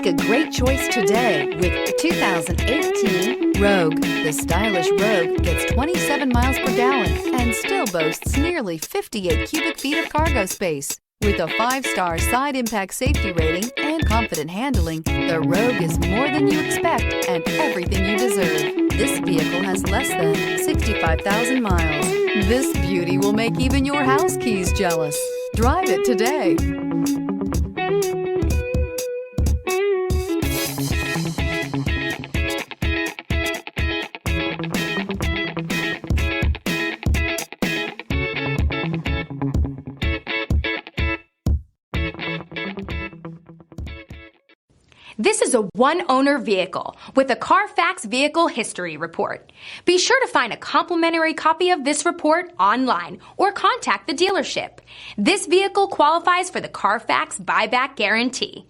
Make a great choice today with the 2018 Rogue. The stylish Rogue gets 27 miles per gallon and still boasts nearly 58 cubic feet of cargo space. With a 5-star side impact safety rating and confident handling, the Rogue is more than you expect and everything you deserve. This vehicle has less than 65,000 miles. This beauty will make even your house keys jealous. Drive it today. This is a one-owner vehicle with a Carfax Vehicle History Report. Be sure to find a complimentary copy of this report online or contact the dealership. This vehicle qualifies for the Carfax Buyback Guarantee.